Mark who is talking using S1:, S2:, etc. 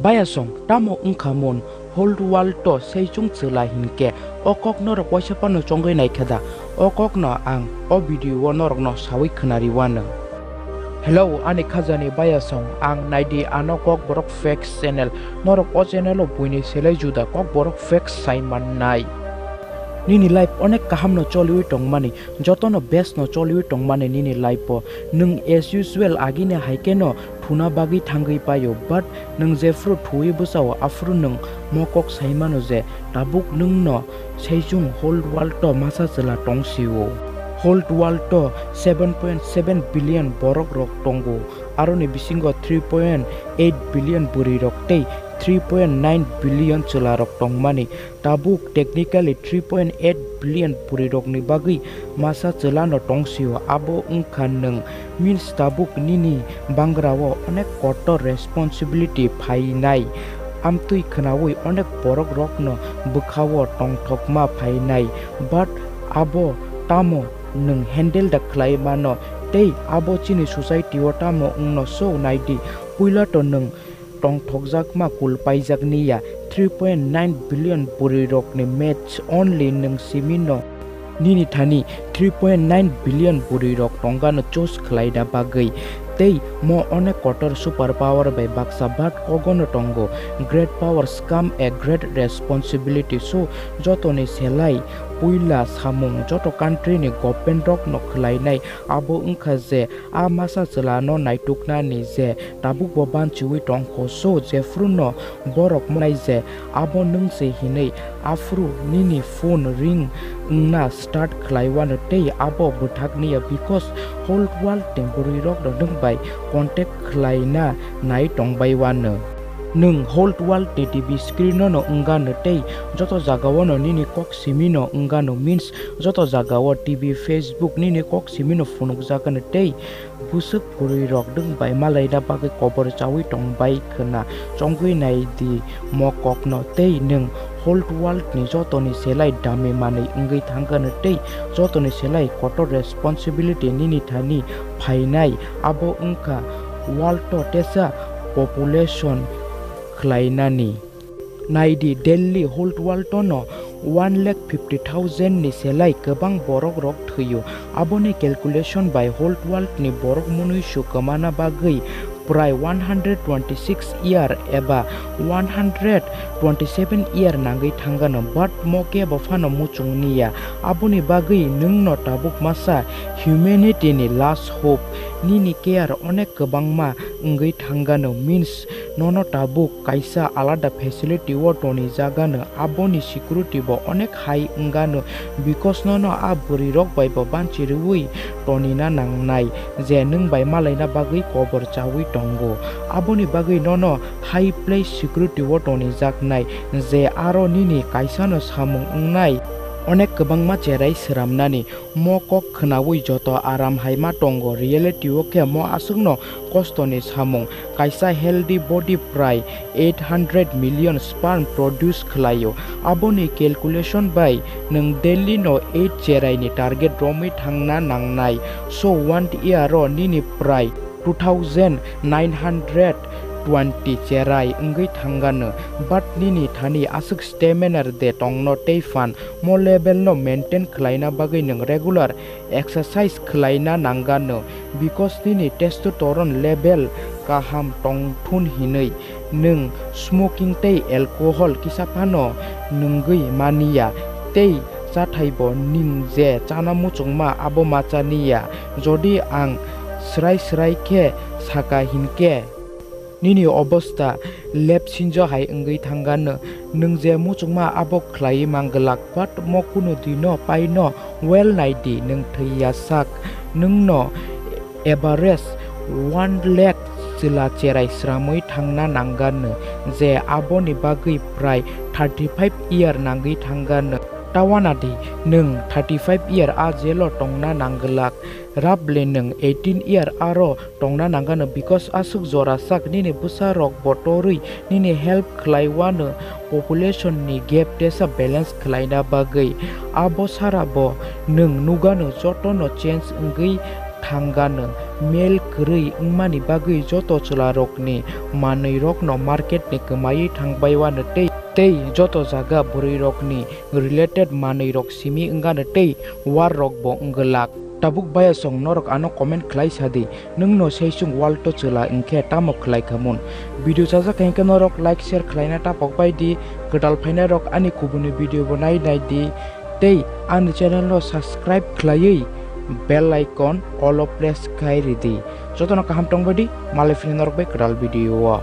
S1: Bayasong Tamo Khamo hold wall to Saichong Chwla Hinkhe okok norok waisapano chongoi naikada okok no ang o video norok no sawi khnari wana. Hello, ani khajani Bayasong ang naidi ano Kokborok Facts channel norok o channel o buini selai juda Kokborok Facts saiman nai. Nini life onek kaham no choliwi tongmani jotono best no choliwi tongmani nini life po nung as usual agine haike no thuna bagi thangai payo but nung jefru thui busao afru nung mokok saimano je tabuk nung no Saichong hold wall to masa chela tongsiwo hold wall to 7.7 billion borok rok tongo aroni bisingo 3.8 billion buri rok tei 3.9 billion chela rok tongmani tabuk technically 3.8 billion puri rok ni bagi masa chela no tongsio abo ungkhan nung means tabuk nini bangrawo onek kotor responsibility phainai amtui khnawi onek borok rok no bukhawo tongthokma phainai but abo Tamo nung handle da khlaima no tei abo chini society o Tamo ungno so naidi puila to nung tong thokjak ma kul paijak niya 3.9 billion puri rok ni match only nung simino nini thani 3.9 billion puri rok tonga no chose khlaida bagai tei mo onek kotor super power by baksa but kogono tongo great powers come a great responsibility so jotoni selai puila samung joto country ni government rok no khlainai abo ungkha je a masa chela no naitukna ni je tabuk boban chui tongko so je fruno borok mai je abo nung se hinei afru nini phone ring na start khlaiwan tei abo buthakni because hold wall temporary rok dong by contact khlaina nai tongbai wan nung hold wall TV screen no ungano tei joto jagao no nini kok simino ungano means joto jagao TV Facebook nini kok simino phonuk jakan tei busuk puri rok dung bai malai da bagai kobor chawi tong bai khna chongui nai di mokok no tei nung hold wall ni joto ni selai dame manai ungai thangkan tei joto ni selai kotor responsibility nini thani phainai abo ungka wall to tesa population khlainani naidi Delhi hold wall to no 1,50,000 ni selai kabang borok rok thuyo aboni calculation by hold wall ni borok munuishu kamana bagai prai 126 year eba 127 year nangai thangano but moke bafano muchung niya aboni bagai nungno tabuk masa humanity ni last hope nini care onek kabangma ngai thangano means nono tabuk kaisa alada facility wo toni jagano aboni security bo onek high ngano because nono aburi rok bai baban chirui toni na nangnai je nung bai malaina bagai kobor chawi tongo aboni bagai nono high place security wo toni jaknai je aro nini kaisa no samung ungnai onek kabangma cherai seramnani mo kok khnawi joto aram haima tongo reality oke mo asungno kostoni samung kaisa healthy body prai 800 million sperm produce khlayo aboni calculation by nung Delhi no 8 cherai ni target romi thangna nangnai so 1 year ro nini prai 2920 cherai ngai thangano but nini thani asuk stamina de tongno teifan mo level no maintain khlaina bagai nung regular exercise khlaina nangano because nini testosterone level kaham tongthun hinei nung smoking tei alcohol kisapano nungui mania tei chathaibo ning je chanamu chungma abo machaniya jodi ang srai khe saka hinkhe nini obosta lep sinjo hai ngai thangano nung je muchungma abo khlai manglak but mokuno dino paino well naidi nung thia sak nung no average 1 lakh chila cherai sramoi thangna nangan je aboni bagai prai 35 year nangai thangan tawanadi nung 35 year a jelo tongna nanglak rable nung 18 year aro tongna nangan because asuk jora sak nini busa rok botorui nini help khlaiwan population ni gap tesa balance khlaina bagai abo sarabo nung nugano jotono change ngai thangga mail krui mani bagui joto chwla rokni manui rokno market ni kmai thangbai wan tei joto jaga burui rokni related manui rok simi ungga tei war rok bo unglak tabuk baya song norok ano comment khlai sadi NwngNo Saichong wall to chwla Hinkhe Tamo khlai khamun video chajak Hinkhe norok like share khlaina tapok bai di kedal phaina rok ani kubuni video bonai nai di tei ani channel no subscribe khlaiui bell icon all of press khai ridi jotono kaham tong badi malai phini norok bai kedal video wa